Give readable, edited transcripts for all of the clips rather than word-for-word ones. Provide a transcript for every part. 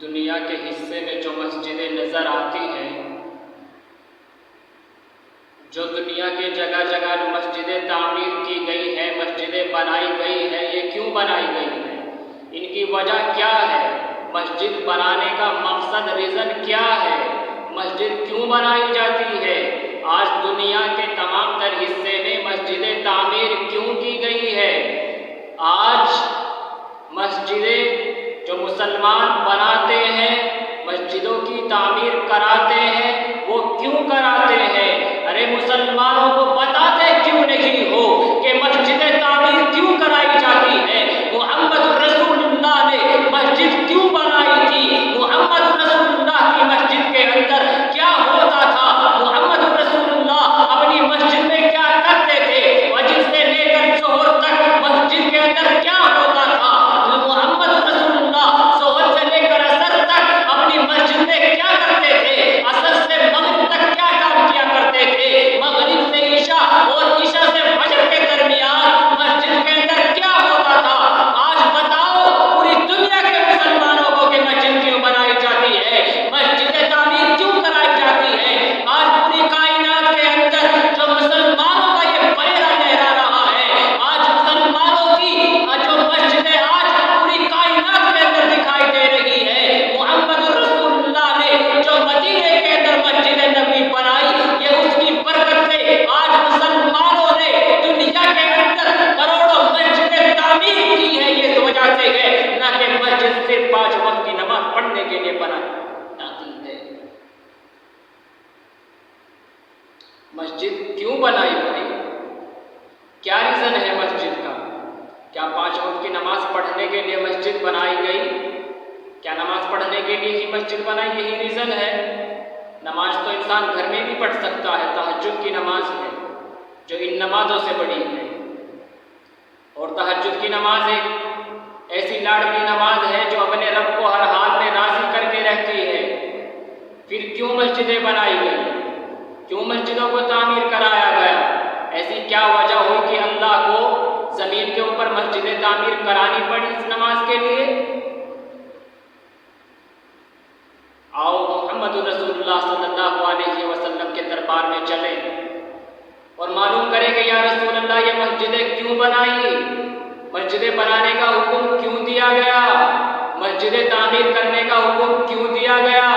دنیا کے حصے میں جو مسجدیں نظر آتی ہیں، جو دنیا کے جگہ جگہ مسجدیں تعمیر کی گئی ہیں، مسجدیں بنائی گئی ہیں، یہ کیوں بنائی گئی ہیں؟ ان کی وجہ کیا ہے؟ مسجد بنانے کا مقصد ریزن کیا ہے؟ مسجد کیوں بنائی جاتی ہے؟ آج دنیا کے تمام تر حصے میں مسجدیں تعمیر کیوں کی گئی ہے؟ آج مسجدیں جو مسلمان بناتے ہیں، مسجدوں کی تعمیر کراتے ہیں، وہ کیوں کراتے ہیں؟ ارے مسلمانوں کو بتاتے کیوں نہیں ہو کہ مسجدیں تعمیر کیوں کرائی جاتی ہے؟ محمد رسول اللہ نے مسجد کیوں بنائی تھی؟ محمد رسول اللہ کی مسجد کے اندر کیا ہوتا تھا؟ محمد رسول اللہ اپنی مسجد میں کیا کرتے تھے؟ فجر سے لے کر ظہر تک مسجد کے اندر کیا ہوتا تھا؟ محمد رسول اللہ ظہر سے لے کر عصر تک اپنی مسجد میں کیا کرتے تھے؟ عصر سے مغرب تک کیا کام کیا کرتے تھے؟ مغرب سے عشاء اور عشاء سے فجر کے درمیان مسجد کے اندر کیا ہوتا تھا؟ آج بتاؤ پوری دنیا کے مسلمانوں کو کہ مسجد کیوں بنائی جاتی ہے، مسجد تعمیر کیوں کرائی جاتی ہے؟ آج پوری کائنات کے اندر جو مسلمانوں کا یہ پہرا لہرا رہا ہے، آج مسلمانوں کی جو مسجدیں آج پوری کائنات کے اندر دکھائی دے رہی ہے، محمد رسول اللہ نے جو مدینے کے اندر مسجد نبوی بنائی، یہ اس کی برکت سے آج مسلمانوں نے دنیا کے اندر کروڑوں مسجدیں تعمیر کی ہے۔ یہ اس وجہ سے ہے نہ کہ مسجد صرف 5 وقت کی نماز پڑھنے کے لیے بنائی جاتی ہے۔ مسجد کیوں بنائی بھائی؟ کیا ریزن ہے مسجد کا؟ کیا 5 وقت کی نماز پڑھنے کے لیے مسجد بنائی گئی؟ کیا نماز پڑھنے کے لیے ہی مسجد بنائی، یہی ریزن ہے؟ نماز تو انسان گھر میں بھی پڑھ سکتا ہے، تہجد کی نماز ہے جو ان نمازوں سے بڑی ہے، اور تہجد کی نماز ایک ایسی لاڈلی نماز ہے جو اپنے رب کو ہر حال میں راضی کر کے رہتی ہے۔ پھر کیوں مسجدیں بنائی گئی؟ کیوں مسجدوں کو تعمیر کرایا گیا؟ ایسی کیا وجہ ہوئی کہ اللہ کو زمین کے اوپر مسجدیں تعمیر کرانی پڑی اس نماز کے لیے؟ آؤ محمد رسول اللہ صلی اللہ علیہ وسلم کے دربار میں چلیں اور معلوم کریں کہ یا رسول اللہ یہ مسجدیں کیوں بنائی؟ مسجدیں بنانے کا حکم کیوں دیا گیا؟ مسجدیں تعمیر کرنے کا حکم کیوں دیا گیا؟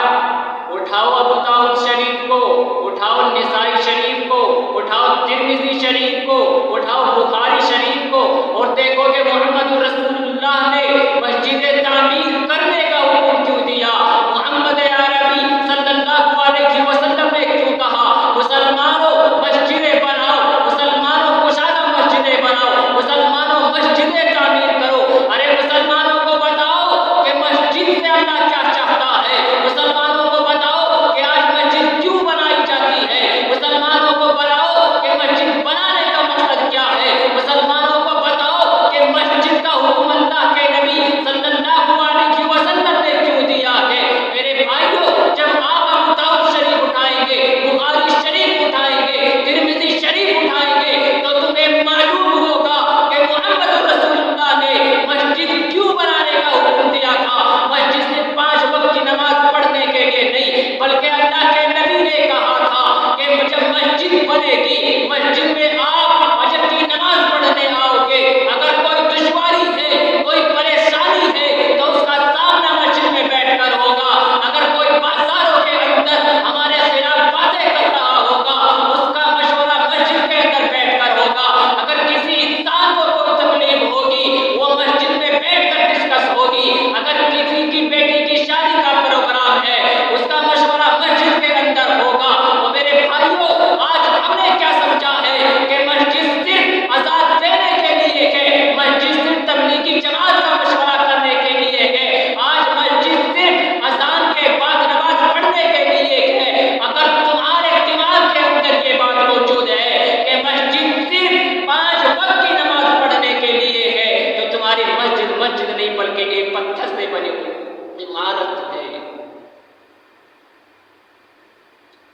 اٹھاؤ ابو داؤد شریف کو، اٹھاؤ نسائی شریف کو، اٹھاؤ ترمذی شریف کو، اٹھاؤ بخاری شریف کو، اور دیکھو کہ محمد رسول اللہ نے مسجدیں تعمیر کرنے کا حکم کیوں دیا؟ محمد عربی صلی اللہ علیہ وسلم نے کیوں کہا مسلمانوں مسجدیں بناؤ، مسلمانوں کشادہ مسجدیں بناؤ، مسلمانوں مسجدیں تعمیر کرو؟ ارے مسلمانوں کو بتاؤ کہ مسجد سے اللہ کیا چاہتا ہے، مسلمانوں کو بتاؤ کہ آج مسجد کیوں بنائی جاتی ہے، مسلمانوں کو بتاؤ کہ مسجد بنانے کا مقصد کیا ہے، مسلمانوں کو بتاؤ کہ مسجد کا حکم اللہ کے نبی صلی اللہ علیہ وسلم نے کیوں دیا ہے۔ میرے بھائیوں، جب آپ ابو داؤد شریف اٹھائیں گے، بخاری شریف اٹھائیں گے، ترمذی شریف اٹھائیں گے، تو تمہیں معلوم ہوگا کہ محمد رسول اللہ نے مسجد کیوں بنانے کا حکم دیا تھا۔ مسجد صرف 5 وقت کی نماز پڑھنے کے لیے نہیں، بلکہ اللہ کے نبی نے کہا تھا کہ جب مسجد بنے گی، مسجد میں آپ فجر کی نماز پڑھنے آؤ گے، اگر کوئی دشواری ہے، کوئی پریشانی ہے، تو اس کا سامنا مسجد میں بیٹھ کر ہوگا۔ اگر کوئی بازاروں کے اندر ہمارے خلاف باتیں کر رہا ہوگا، اس کا مشورہ مسجد کے اندر بیٹھ کر ہوگا۔ اگر کسی انسان کو کوئی تکلیف ہوگی، وہ مسجد میں بیٹھ کر ڈسکس ہوگی۔ اگر کسی کی بیٹی کی شادی کا پروگرام ہے، اس کا مشورہ مسجد کے اندر ہوگا۔ اور میرے بھائیوں، آج ہم نے کیا سمجھا ہے کہ مسجد صرف اذان دینے کے لیے ہے، مسجد صرف تبلیغی جماعت کا مشورہ کرنے کے لیے ہے، آج مسجد صرف اذان کے بعد نماز پڑھنے کے لیے ہے۔ اگر تمہارے دماغ کے اندر یہ بات موجود ہے کہ مسجد صرف 5 وقت کی نماز پڑھنے کے لیے ہے، تو تمہاری مسجد مسجد نہیں بلکہ ایک پتھر سے بنی ہوئی عمارت ہے۔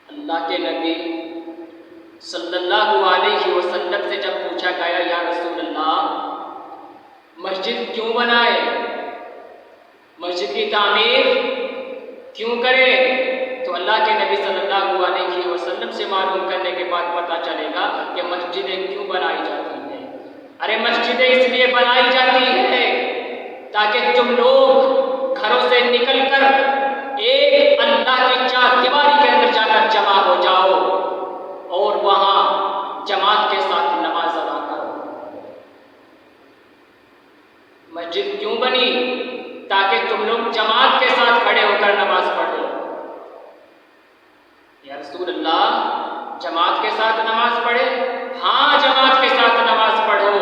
اللہ کے نبی صلی اللہ علیہ وسلم سے جب پوچھا گیا یا رسول اللہ مسجد کیوں بنائے، مسجد کی تعمیر کیوں کرے؟ تو اللہ کے نبی صلی اللہ علیہ وسلم سے معلوم کرنے کے بعد پتہ چلے گا کہ مسجدیں کیوں بنائی جاتی ہیں۔ ارے مسجدیں اس لیے بنائی جاتی ہیں تاکہ تم لوگ گھروں سے نکل کر ایک اللہ کی چار دیواری کے اندر جا کر جمع ہو جاؤ اور وہاں جماعت کے ساتھ نماز ادا کرو۔ مسجد کیوں بنی؟ تاکہ تم لوگ جماعت کے ساتھ کھڑے ہو کر نماز پڑھو۔ یا رسول اللہ جماعت کے ساتھ نماز پڑھے؟ ہاں جماعت کے ساتھ نماز پڑھو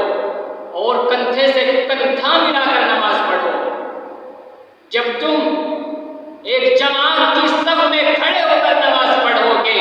اور کندھے سے کندھا ملا کر نماز پڑھو۔ جب تم ایک جماعت کی صف میں کھڑے ہو کر نماز پڑھو گے،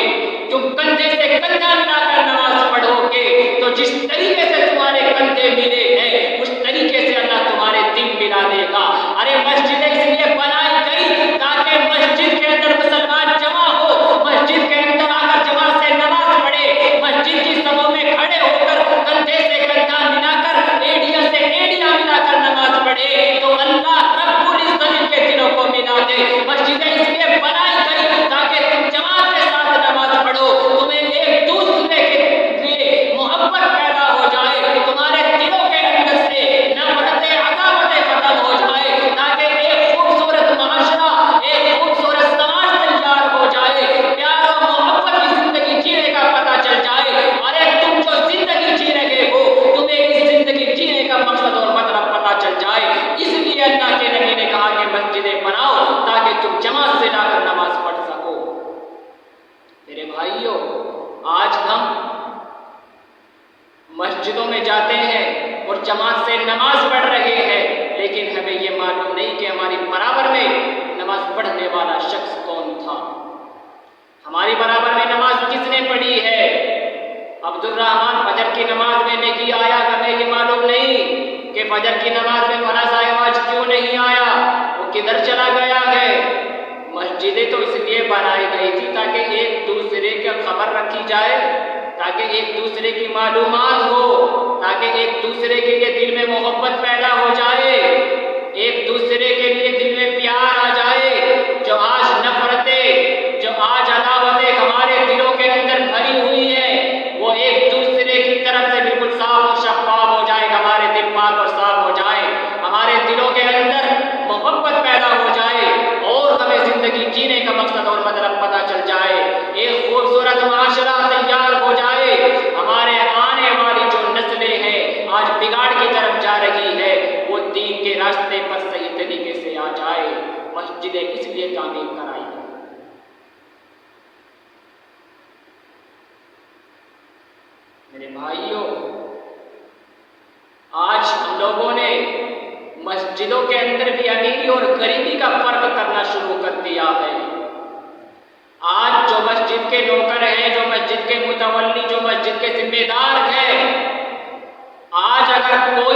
تم کندھے سے کندھا ملا کر نماز پڑھو گے، تو جس طریقے سے تمہارے کندھے ملے ہیں اس طریقے سے اللہ تمہارے دل ملا دے گا۔ ارے مسجد اس لیے بنائی گئی تاکہ مسجد کے اندر مسلمان جمع ہو، مسجد کے اندر آ کر جماعت سے نماز پڑھے، مسجد کی صفوں میں کھڑے ہو کر کندھے سے کندھا ملا کر ایڑیا سے ایڑیا ملا کر نماز پڑھے تو اللہ رب العزت کے دلوں کو ملا دے۔ مسجدیں اس لیے بنائی گئی تاکہ تم جماعت کے ساتھ نماز پڑھو، تمہیں ایک دوسرے کے لیے محبت پیدا ہو جائے، تمہارے دلوں کے اندر سے نفرتیں عداوتیں ختم ہو جائے، تاکہ ایک خوبصورت معاشرہ ایک خوبصورت سماج تیار ہو جائے، پیار و محبت کی زندگی جینے کا پتہ چل جائے۔ ارے تم جو زندگی جی رہے ہو تمہیں اس زندگی جینے کا مقصد اور مطلب پتہ چل جائے، اس لیے اللہ کے نبی نے کہا کہ مسجدیں بناؤ تاکہ تم جماعت سے جا کر نماز پڑھ سکو۔ میرے بھائیوں، آج ہم مسجدوں میں جاتے ہیں اور جماعت سے نماز پڑھ رہے ہیں، لیکن ہمیں یہ معلوم نہیں کہ ہماری برابر میں نماز پڑھنے والا شخص کون تھا، ہماری برابر میں نماز کس نے پڑھی ہے۔ عبد الرحمن فجر کی نماز میں نہیں آیا، ہمیں یہ معلوم نہیں کہ فجر کی نماز میں فلاں صاحب آج کیوں نہیں آیا، وہ کدھر چلا گیا ہے۔ مسجدیں تو اس لیے بنائی گئی تھی تاکہ ایک دوسرے کی خبر رکھی جائے، تاکہ ایک دوسرے کی معلومات ہو، تاکہ ایک دوسرے کے لیے دل میں محبت پیدا ہو جائے، ایک دوسرے کے لیے دل میں پیار آ جائے۔ جو آج نفرتیں، جو آج عداوتیں ہمارے دلوں کے اندر بھری ہوئی ہیں، وہ ایک دوسرے کی طرف سے بالکل صاف اور شفاف ہو جائے، ہمارے دل پاک اور صاف ہو جائے، ہمارے دلوں کے اندر محبت پیدا ہو جائے اور ہمیں زندگی جینے کا مقصد اور مطلب پتہ چل جائے، ایک خوبصورت معاشرہ تیار ہو جائے۔ ہمارے آنے والی جو نسلیں ہیں آج بگاڑ کی طرف جا رہی ہے، وہ دین کے راستے پر صحیح طریقے سے آ جائے۔ مسجدیں اس لیے تعمیر کرائی ہیں۔ میرے بھائیوں، آج ہم لوگوں نے مسجدوں کے اندر بھی امیری اور غریبی کا فرق کرنا شروع کر دیا ہے۔ آج جو مسجد کے نوکر ہیں، جو مسجد کے متولی، جو مسجد کے ذمہ دار ہیں، آج اگر کوئی